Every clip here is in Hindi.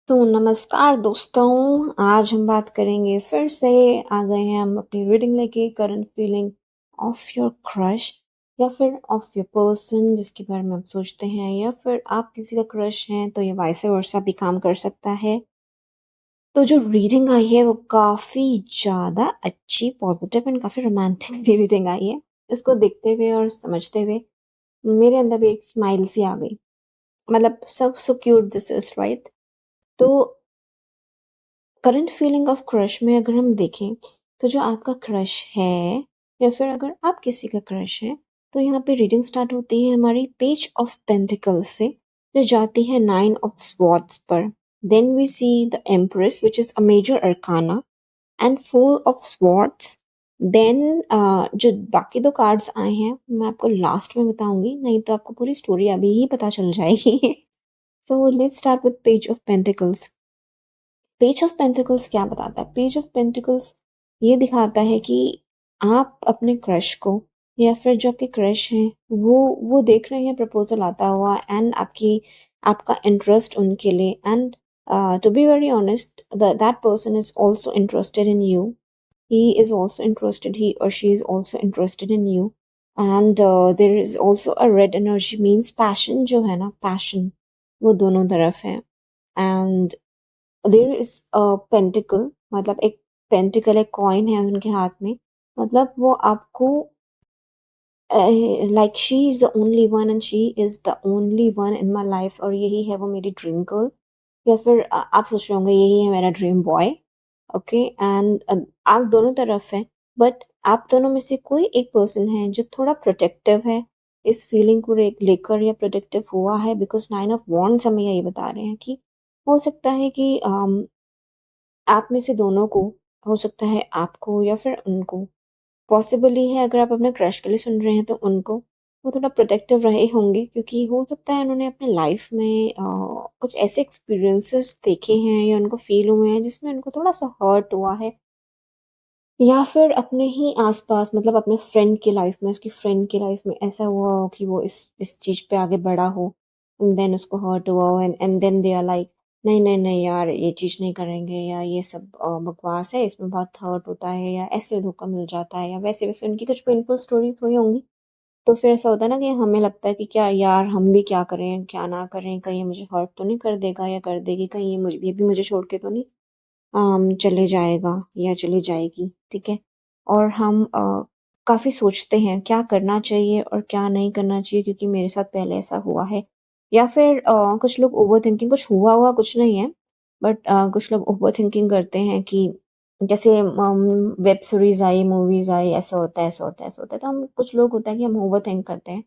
तो नमस्कार दोस्तों, आज हम बात करेंगे फिर से आ गए हैं हम अपनी रीडिंग लेके current feeling of your crush या फिर ऑफ योर पर्सन जिसके बारे में आप सोचते हैं या फिर आप किसी का क्रश हैं तो ये वाइस वर्सा भी काम कर सकता है। तो जो रीडिंग आई है वो काफ़ी ज़्यादा अच्छी, पॉजिटिव एंड काफ़ी रोमांटिक रीडिंग आई है। इसको देखते हुए और समझते हुए मेरे अंदर भी एक स्माइल सी आ गई। मतलब सब so cute this is right. तो करंट फीलिंग ऑफ क्रश में अगर हम देखें तो जो आपका क्रश है या फिर अगर आप किसी का क्रश है तो यहाँ पे रीडिंग स्टार्ट होती है हमारी पेज ऑफ पेंटिकल्स से जो जाती है नाइन ऑफ स्वॉर्ड्स पर। Then we see the empress which is a major arcana and four of swords. देन जो बाकी दो कार्ड्स आए हैं मैं आपको लास्ट में बताऊंगी, नहीं तो आपको पूरी स्टोरी अभी ही पता चल जाएगी। So let's start with page of pentacles. Page of pentacles क्या बताता है? पेज ऑफ पेंटिकल्स ये दिखाता है कि आप अपने क्रश को या फिर जो आपके क्रश हैं वो देख रहे हैं प्रपोजल आता हुआ एंड आपका इंटरेस्ट उनके लिए and to be very honest that person is also interested in you. he is also interested, he or she is also interested in you, and there is also a red energy means passion जो है ना, passion वो दोनों तरफ है। And there is a pentacle, मतलब एक पेंटिकल, एक कॉइन है उनके हाथ में। मतलब वो आपको like she is the only one and she is the only one in my life, और यही है वो मेरी ड्रीम गर्ल। या फिर आप सोच रहे होंगे यही है मेरा ड्रीम बॉय। ओके एंड आप दोनों तरफ हैं, बट आप दोनों में से कोई एक पर्सन है जो थोड़ा प्रोटेक्टिव है इस फीलिंग को लेकर या प्रोटेक्टिव हुआ है, बिकॉज नाइन ऑफ वॉन्ड्स हमें यही बता रहे हैं कि हो सकता है कि आप में से दोनों को, हो सकता है आपको या फिर उनको, पॉसिबली है अगर आप अपने क्रश के लिए सुन रहे हैं तो उनको, वो थोड़ा प्रोटेक्टिव रहे होंगे क्योंकि हो सकता है उन्होंने अपने लाइफ में कुछ ऐसे एक्सपीरियंसेस देखे हैं या उनको फील हुए हैं जिसमें उनको थोड़ा सा हर्ट हुआ है, या फिर अपने ही आसपास, मतलब अपने फ्रेंड की लाइफ में, उसकी फ्रेंड की लाइफ में ऐसा हुआ हो कि वो इस चीज़ पे आगे बढ़ा हो एंड देन उसको हर्ट हुआ हो and then they are like नहीं नहीं नहीं यार ये चीज़ नहीं करेंगे, या ये सब बकवास है, इसमें बहुत हर्ट होता है, या ऐसे धोखा मिल जाता है, या वैसे वैसे उनकी कुछ पेनफुल स्टोरीज हुई होंगी। तो फिर ऐसा होता है ना कि हमें लगता है कि क्या यार हम भी क्या करें क्या ना करें, कहीं ये मुझे हर्ट तो नहीं कर देगा या कर देगी, कहीं ये भी मुझे छोड़ के तो नहीं चले जाएगा या चली जाएगी, ठीक है। और हम काफ़ी सोचते हैं क्या करना चाहिए और क्या नहीं करना चाहिए क्योंकि मेरे साथ पहले ऐसा हुआ है, या फिर कुछ लोग ओवर थिंकिंग, कुछ हुआ हुआ कुछ नहीं है, बट कुछ लोग ओवर थिंकिंग करते हैं कि जैसे वेब सीरीज आई, मूवीज आई, ऐसा होता है ऐसा होता है ऐसा होता है, तो हम कुछ लोग होता है कि हम ओवर थिंक करते हैं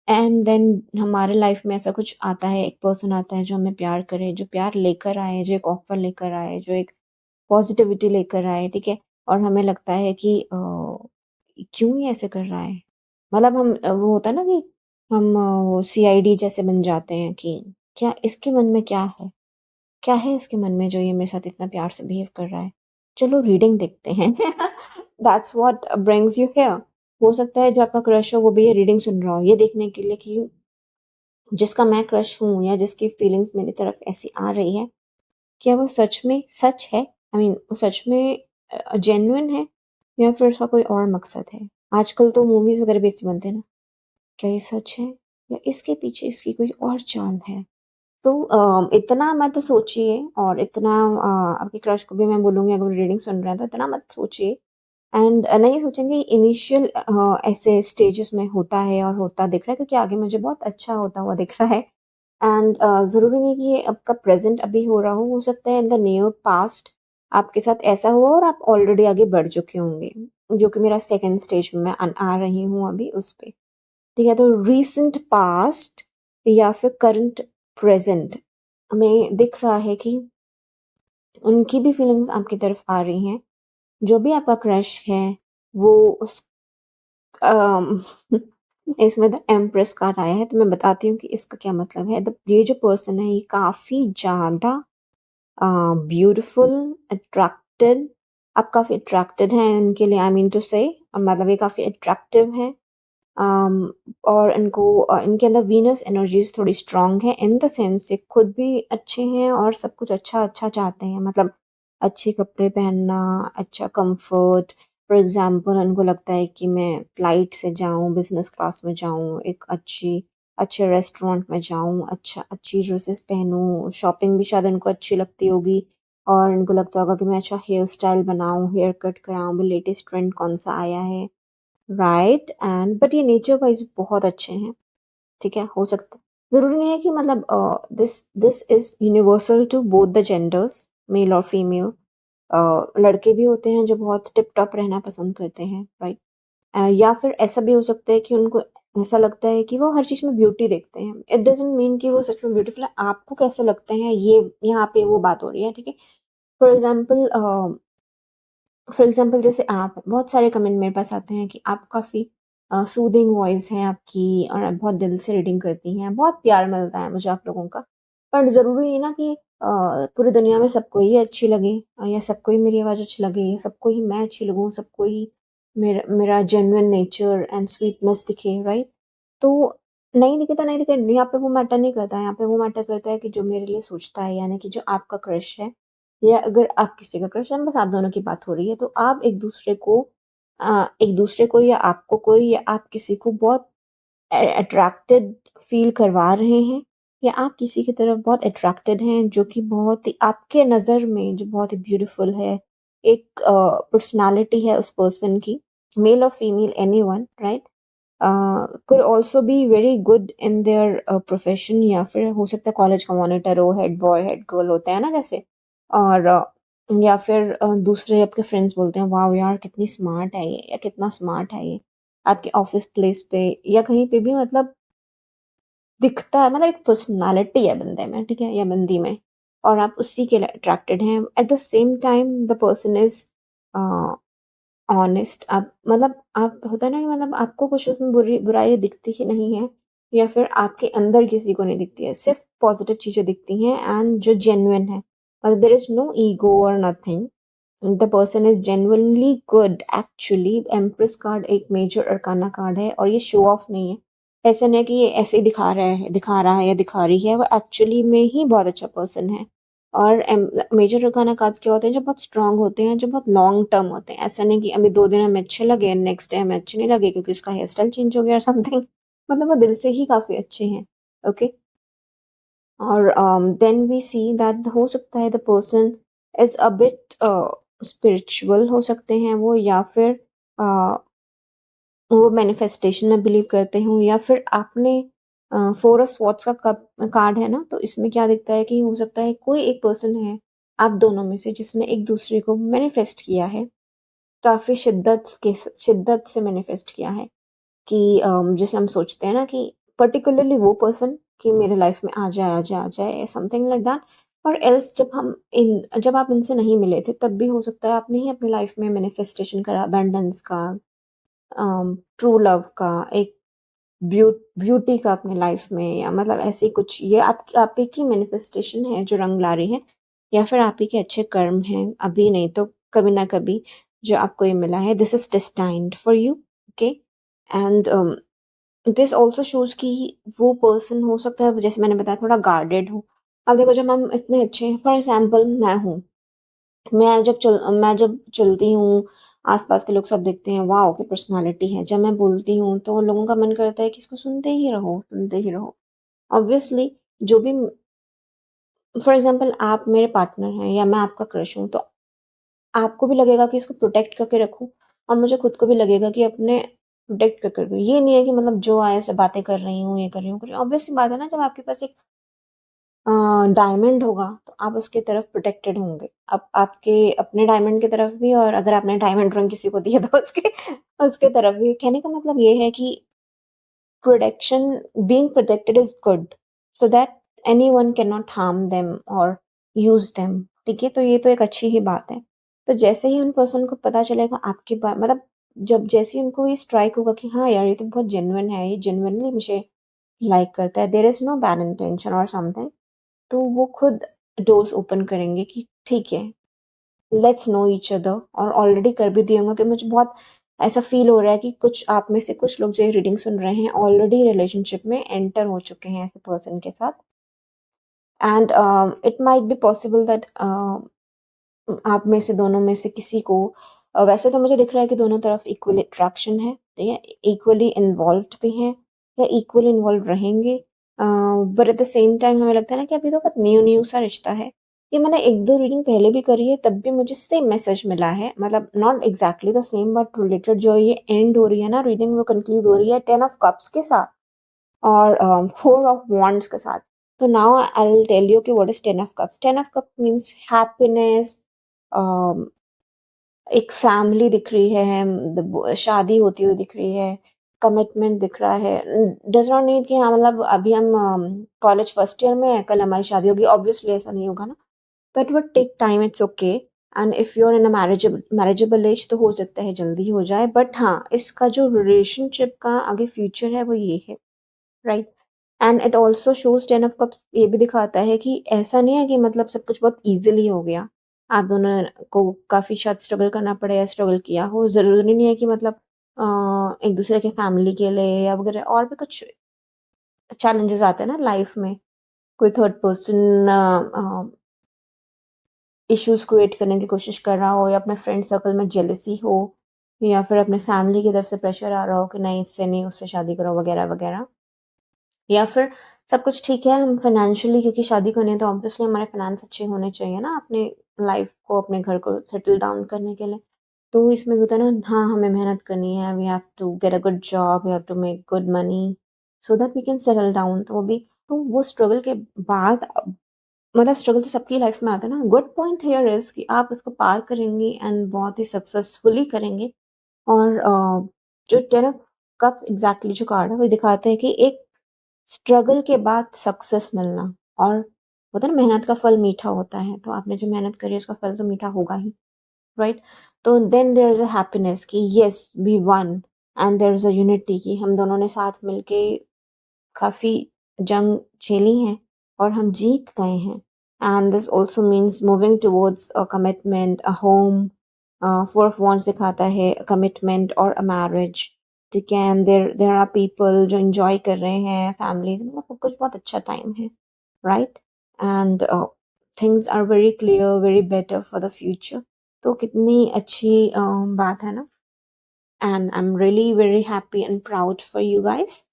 एंड देन हमारे लाइफ में ऐसा कुछ आता है, एक पर्सन आता है जो हमें प्यार करे, जो प्यार लेकर आए, जो एक ऑफर लेकर आए, जो एक पॉजिटिविटी लेकर आए, ठीक है? और हमें लगता है कि क्यों ये ऐसे कर रहा है? मतलब हम वो होता है ना कि हम वो सीआईडी जैसे बन जाते हैं कि क्या इसके मन में क्या है? क्या है इसके मन में जो ये मेरे साथ इतना प्यार से बिहेव कर रहा है? चलो रीडिंग देखते हैं। That's what brings you here. हो सकता है जो आपका क्रश हो वो भी ये रीडिंग सुन रहा हो, ये देखने के लिए कि जिसका मैं क्रश हूँ या जिसकी फीलिंग्स मेरी तरफ ऐसी आ रही है, क्या वो सच में सच है? आई मीन वो सच में जेन्युइन है या फिर उसका कोई और मकसद है? आजकल तो मूवीज़ वगैरह भी ऐसे बनते हैं ना, क्या ये सच है या इसके पीछे इसकी कोई और चाल है? तो इतना मत सोचिए और इतना आपके क्रश को भी मैं बोलूँगी अगर रीडिंग सुन रहे हैं तो इतना मत सोचिए एंड नहीं सोचेंगे इनिशियल ऐसे स्टेजेस में होता है और होता दिख रहा है क्योंकि आगे मुझे बहुत अच्छा होता हुआ दिख रहा है एंड ज़रूरी नहीं कि ये आपका प्रेजेंट अभी हो सकता है इन द नियर पास्ट आपके साथ ऐसा हुआ और आप ऑलरेडी आगे बढ़ चुके होंगे, जो कि मेरा सेकंड स्टेज में मैं आ रही हूँ अभी उस पे, ठीक है। तो रीसेंट पास्ट या फिर करंट प्रेजेंट में दिख रहा है कि उनकी भी फीलिंग्स आपकी तरफ आ रही हैं। जो भी आपका क्रश है वो उस अम, इसमें द एम्प्रेस कार्ड आया है तो मैं बताती हूँ कि इसका क्या मतलब है। ये जो पर्सन है ये काफ़ी ज़्यादा ब्यूटीफुल, अट्रैक्टेड, आप काफ़ी अट्रैक्टेड हैं इनके लिए, आई मीन टू से, मतलब ये काफ़ी अट्रैक्टिव है और इनके अंदर वीनस एनर्जीज थोड़ी स्ट्रांग है, इन द सेंस ये खुद भी अच्छे हैं और सब कुछ अच्छा अच्छा चाहते हैं, मतलब अच्छे कपड़े पहनना, अच्छा कंफर्ट। फॉर एग्जांपल इनको लगता है कि मैं फ्लाइट से जाऊं, बिजनेस क्लास में जाऊं, एक अच्छे रेस्टोरेंट में जाऊं, अच्छी ड्रेसेस पहनूं, शॉपिंग भी शायद इनको अच्छी लगती होगी, और इनको लगता होगा कि मैं अच्छा हेयर स्टाइल बनाऊं, हेयर कट कराऊं, भी लेटेस्ट ट्रेंड कौन सा आया है, राइट। एंड बट ये नेचर वाइज बहुत अच्छे हैं, ठीक है, हो सकता है, ज़रूरी नहीं है कि मतलब this this is universal to both the genders, male और फीमेल। लड़के भी होते हैं जो बहुत टिप टॉप रहना पसंद करते हैं, राइट। या फिर ऐसा भी हो सकता है कि उनको ऐसा लगता है कि वो हर चीज़ में ब्यूटी देखते हैं, इट डजेंट मीन कि वो सच में ब्यूटीफुल है, आपको कैसे लगते हैं ये यहाँ पे वो बात हो रही है, ठीक है। फॉर एग्जाम्पल जैसे आप, बहुत सारे कमेंट मेरे पास आते हैं कि आप काफ़ी सूदिंग वॉइस है आपकी और आप बहुत दिल से रीडिंग करती हैं, बहुत प्यार मिलता है मुझे आप लोगों का। पर ज़रूरी नहीं ना कि पूरी दुनिया में सबको ही अच्छी लगे, या सबको ही मेरी आवाज़ अच्छी लगे, या सबको ही मैं अच्छी लगूँ, सबको ही मेरा जेन्युइन नेचर एंड स्वीटनेस दिखे, राइट। तो नहीं दिखे तो नहीं दिखे, यहाँ पे वो मैटर नहीं करता, यहाँ पे वो मैटर करता है कि जो मेरे लिए सोचता है, यानी कि जो आपका क्रश है, या अगर आप किसी का क्रश है, बस आप दोनों की बात हो रही है, तो आप एक दूसरे को या आपको कोई या आप किसी को बहुत अट्रैक्टेड फील करवा रहे हैं, या आप किसी की तरफ बहुत अट्रैक्टेड हैं जो कि बहुत ही आपके नज़र में जो बहुत ही ब्यूटीफुल है, एक पर्सनालिटी है उस पर्सन की, मेल और female anyone, right. could also be very good in their profession, या फिर हो सकता है कॉलेज का मॉनिटर हो, हेड बॉय हेड गर्ल होता है ना जैसे, और या फिर दूसरे आपके फ्रेंड्स बोलते हैं वाह यार कितनी स्मार्ट है ये, या कितना स्मार्ट है ये, आपके ऑफिस प्लेस पे या कहीं पे भी, मतलब दिखता है, मतलब एक पर्सनालिटी है बंदे में, ठीक है, या बंदी में, और आप उसी के लिए अट्रैक्टेड हैं, at the same time the person is honest, आप मतलब आप होता है ना कि मतलब आपको कुछ उसमें बुराई दिखती ही नहीं है, या फिर आपके अंदर किसी को नहीं दिखती है, सिर्फ पॉजिटिव चीज़ें दिखती हैं, एंड जो जेन्युइन है, मतलब देर इज नो ईगो और nothing, the person is genuinely good actually. Empress card एक मेजर अरकाना कार्ड है, और ये शो ऑफ नहीं है, ऐसा नहीं है कि ये ऐसे ही दिखा रहा है या दिखा रही है, वो एक्चुअली में ही बहुत अच्छा पर्सन है। और मेजर अरकाना कार्ड्स क्या होते हैं, जो बहुत स्ट्रांग होते हैं, जो बहुत लॉन्ग टर्म होते हैं, ऐसा नहीं कि अभी 2 दिन हमें अच्छे लगे, नेक्स्ट डे हमें अच्छे नहीं लगे क्योंकि उसका हेयर स्टाइल चेंज हो गया और समथिंग, मतलब वो दिल से ही काफ़ी अच्छे हैं, ओके। और देन वी सी दैट हो सकता है the person is a bit spiritual हो सकते हैं वो, या फिर uh, वो मैनिफेस्टेशन में बिलीव करते हों, या फिर आपने फोर ऑफ स्वॉर्ड्स का कप कार्ड है ना, तो इसमें क्या दिखता है कि हो सकता है कोई एक पर्सन है आप दोनों में से जिसने एक दूसरे को मैनिफेस्ट किया है, काफ़ी शिद्दत से मैनिफेस्ट किया है, कि जैसे हम सोचते हैं ना कि पर्टिकुलरली वो पर्सन कि मेरे लाइफ में आ जाए समथिंग लाइक दैट। और एल्स जब आप इनसे नहीं मिले थे तब भी हो सकता है आपने ही अपनी लाइफ में मैनिफेस्टेशन करा अबंडेंस का, ट्रू लव का, एक ब्यूटी का अपने लाइफ में, या मतलब ऐसे ही कुछ, ये आप ही की मैनिफेस्टेशन है जो रंग ला रही है, या फिर आप ही के अच्छे कर्म हैं, अभी नहीं तो कभी ना कभी जो आपको ये मिला है, this is destined for you, okay. And this also shows कि वो पर्सन हो सकता है जैसे मैंने बताया थोड़ा गार्डेड हो। अब देखो जब हम इतने अच्छे हैं, फॉर एग्जाम्पल मैं हूँ, मैं जब चलती हूँ, आस-पास के लोग सब देखते हैं, वॉव! क्या पर्सनैलिटी है। जब मैं बोलती हूँ, तो लोगों का मन करता है कि इसको सुनते ही रहो, सुनते ही रहो। ऑब्वियसली जो भी, फॉर एग्ज़ाम्पल आप मेरे पार्टनर हैं या मैं आपका क्रश हूँ, तो आपको भी लगेगा कि इसको प्रोटेक्ट करके रखूँ, और मुझे खुद को भी लगेगा कि अपने प्रोटेक्ट करके रखूँ। ये नहीं है कि मतलब जो आए ऐसे बातें कर रही हूँ, ये कर रही हूँ, ऑब्वियस सी बात है ना, जब आपके पास एक डायमंड होगा तो आप उसके तरफ प्रोटेक्टेड होंगे। अब आपके अपने डायमंड की तरफ भी, और अगर आपने डायमंड रिंग किसी को दिया तो उसके उसके तरफ भी। कहने का मतलब ये है कि protection, being protected is good, so that anyone can not harm them और यूज़ देम, ठीक है? तो ये तो एक अच्छी ही बात है। तो जैसे ही उन पर्सन को पता चलेगा आपके मतलब जब जैसे ही उनको ये स्ट्राइक होगा कि हाँ यार, ये तो बहुत जेन्युइन है, ये जेन्युइनली मुझे लाइक करता है, there is no bad intention और समथिंग, तो वो खुद डोर्स ओपन करेंगे कि ठीक है, लेट्स नो ईच अदर, और ऑलरेडी कर भी दिए होंगे कि मुझे बहुत ऐसा फील हो रहा है कि कुछ आप में से कुछ लोग जो ये रीडिंग सुन रहे हैं ऑलरेडी रिलेशनशिप में एंटर हो चुके हैं ऐसे पर्सन के साथ। And it might be possible that आप में से दोनों में से किसी को वैसे तो मुझे दिख रहा है कि दोनों तरफ इक्वली अट्रैक्शन है, ठीक है, इक्वली इन्वॉल्व भी हैं या इक्वली इन्वॉल्व रहेंगे। But at the same time हमें लगता है ना कि अभी तो बहुत न्यू न्यू सा रिश्ता है। ये मैंने एक दो रीडिंग पहले भी करी है, तब भी मुझे सेम मैसेज मिला है, मतलब not exactly the same but related. जो ये एंड हो रही है ना रीडिंग, वो कंक्लूड हो रही है 10 ऑफ कप्स के साथ और 4 ऑफ वॉन्ड्स के साथ। तो now I will tell you कि what is 10 of cups. 10 of cup means happiness, एक फैमिली दिख रही है, शादी होती हुई दिख रही है, कमिटमेंट दिख रहा है। डज नॉट नीड कि हाँ मतलब अभी हम कॉलेज फर्स्ट ईयर में है, कल हमारी शादी होगी, ऑब्वियसली ऐसा नहीं होगा ना। That would take time, it's okay. And if you are in a marriageable age तो हो सकता है जल्दी हो जाए, बट हाँ इसका जो रिलेशनशिप का आगे फ्यूचर है वो ये है, right. And it also shows 10 of cups, ये भी दिखाता है कि ऐसा नहीं है कि मतलब सब कुछ बहुत इजीली हो गया, आप दोनों को काफी शायद स्ट्रगल करना पड़े या स्ट्रगल किया हो। जरूरी नहीं है कि मतलब एक दूसरे के फैमिली के लिए या वगैरह और भी कुछ चैलेंजेस आते हैं ना लाइफ में। कोई थर्ड पर्सन इश्यूज क्रिएट करने की कोशिश कर रहा हो, या अपने फ्रेंड सर्कल में जेलसी हो, या फिर अपने फैमिली की तरफ से प्रेशर आ रहा हो कि नहीं इससे नहीं उससे शादी करो वगैरह वगैरह। या फिर सब कुछ ठीक है, हम फाइनेंशियली क्योंकि शादी करनी है तो ऑब्वियसली हमारे फाइनेंस अच्छे होने चाहिए ना अपने लाइफ को, अपने घर को सेटल डाउन करने के लिए। तो इसमें भी होता है ना, हाँ हमें मेहनत करनी है, we have to get a good job, we have to make good money so that we can settle down. तो वो भी, तो वो स्ट्रगल के बाद मतलब स्ट्रगल तो सबकी लाइफ में आता है ना। गुड पॉइंट हियर इज कि आप उसको पार करेंगे एंड बहुत ही सक्सेसफुली करेंगे। और जो 10 कप एग्जैक्टली जो कार्ड है वो दिखाते हैं कि एक स्ट्रगल के बाद सक्सेस मिलना, और होता है ना मेहनत का फल मीठा होता है, तो आपने जो मेहनत करी है उसका फल तो मीठा होगा ही, राइट। तो then there is a happiness कि yes we won, and there is a unity कि हम दोनों ने साथ मिलके काफी जंग झेली है और हम जीत गए हैं। And this also means moving towards a commitment, a home. Four of wands दिखाता है कमिटमेंट और अ मैरिज, ठीक है। And there there are people जो एंजॉय कर रहे हैं, फैमिलीज, मतलब सब कुछ बहुत अच्छा टाइम है, right. And things are very clear, very better for the future. तो कितनी अच्छी बात है ना। And I am really very happy and proud for you guys.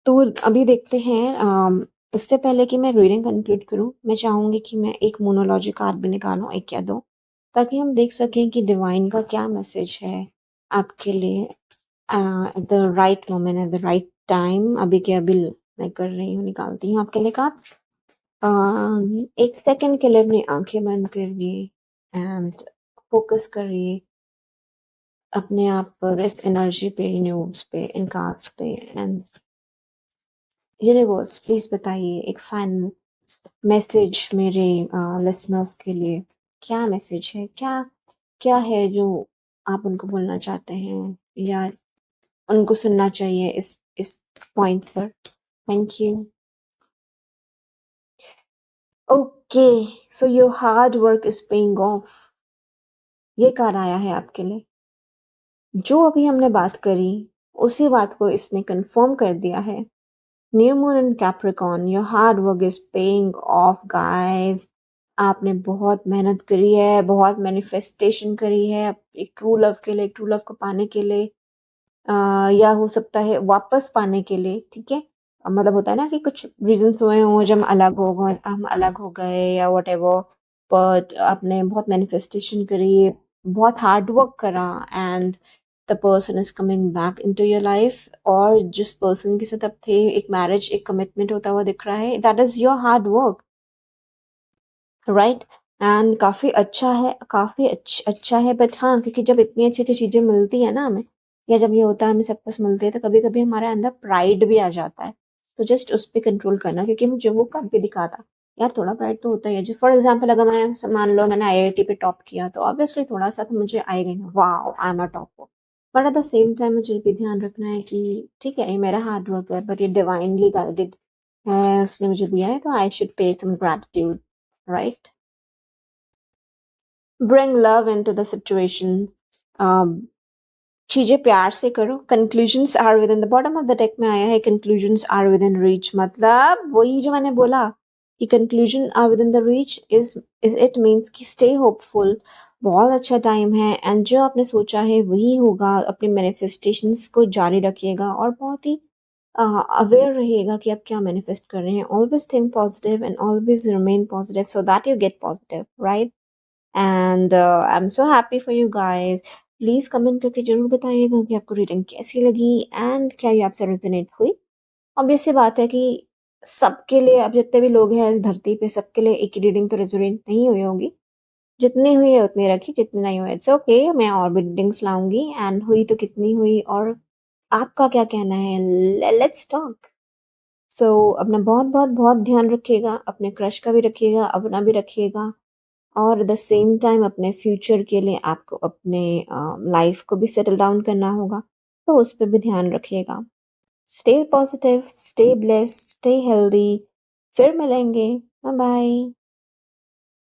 तो अभी देखते हैं, इससे पहले कि मैं रीडिंग कंक्लूड करूं, मैं चाहूंगी कि मैं एक मोनोलॉजी कार्ड भी निकालूं, एक या दो, ताकि हम देख सकें कि डिवाइन का क्या मैसेज है आपके लिए at the right moment, at the right time. अभी के अभी मैं कर रही हूँ, निकालती हूँ आपके लिए कार्ड। एक सेकंड के लिए अपनी आंखें बंद करिए एंड फोकस करिए अपने आप पर, इस एनर्जी पे, न्यूज पे, इन कार्ड्स पे। एंड यूनिवर्स प्लीज बताइए एक फाइनल मैसेज मेरे लिसनर्स के लिए। क्या मैसेज है, क्या क्या है जो आप उनको बोलना चाहते हैं या उनको सुनना चाहिए इस पॉइंट पर। Thank you. Okay, so your hard work is paying off, ये कार्ड आया है आपके लिए। जो अभी हमने बात करी उसी बात को इसने कंफर्म कर दिया है। New moon in Capricorn, your hard work is paying off guys. आपने बहुत मेहनत करी है, बहुत मैनिफेस्टेशन करी है एक ट्रू लव के लिए, एक ट्रू लव को पाने के लिए, या हो सकता है वापस पाने के लिए, ठीक है। मतलब होता है ना कि कुछ रीजंस हुए हों जब हम अलग हो गए या वट एवर, बट आपने बहुत मैनिफेस्टेशन करी, बहुत हार्ड वर्क करा, and the person is coming back into your life. और जिस पर्सन के साथ आप थे, एक मैरिज, एक कमिटमेंट होता हुआ दिख रहा है, that is your hard work, right. And काफ़ी अच्छा है, काफ़ी अच्छा है। बट हाँ, क्योंकि जब इतनी अच्छी-अच्छी चीज़ें मिलती है ना हमें, या जब ये होता है हमें सब कुछ मिलती है, तो कभी-कभी हमारे अंदर प्राइड भी आ जाता है। तो जस्ट उस पे कंट्रोल करना, क्योंकि मुझे वो कभी दिखा था, यार थोड़ा प्राइड तो होता ही है। जो फॉर एग्ज़ाम्पल अगर मैं मान लो मैंने आईआईटी पे टॉप किया, तो ऑब्वियसली थोड़ा-सा तो मुझे आएगा ही ना, wow I am a topper. But at the same time मुझे ये भी ध्यान रखना है कि ठीक है, ये मेरा हार्ड वर्क है, बट ये डिवाइनली गाइडेड है, उसने मुझे दिया है, तो I should pay some gratitude, right. Bring love into the situation. चीजें प्यार से करो। Conclusions are within the bottom of the deck में आया है, conclusions are within reach, मतलब वही जो मैंने बोला कि conclusion are within the reach is it means कि स्टे होपफुल, बहुत अच्छा टाइम है, एंड जो आपने सोचा है वही होगा। अपने मैनिफेस्टेशंस को जारी रखिएगा और बहुत ही अवेयर रहिएगा कि आप क्या मैनिफेस्ट कर रहे हैं। Always think positive and always remain positive so that you get positive, right? And I am so happy for you guys. Please comment करके जरूर बताइएगा कि आपको रीडिंग कैसी लगी एंड क्या ये आपसे रेजोनेट हुई। ऑब्वियस सी बात है कि सबके लिए, अब जितने भी लोग हैं इस धरती पे, सबके लिए एक ही रीडिंग तो रेजोनेट नहीं हुई होगी। जितनी हुई है उतनी रखी, जितनी नहीं हुई इट्स ओके, मैं और भी रीडिंग्स लाऊंगी, एंड हुई तो कितनी हुई और आपका क्या कहना है, लेट्स टॉक। सो अपना बहुत बहुत बहुत ध्यान रखिएगा, अपने क्रश का भी रखिएगा, अपना भी रखिएगा, और एट द सेम टाइम अपने फ्यूचर के लिए आपको अपने लाइफ को भी सेटल डाउन करना होगा, तो उस पर भी ध्यान रखिएगा। Stay positive, stay blessed, stay healthy. फिर मिलेंगे। Bye bye.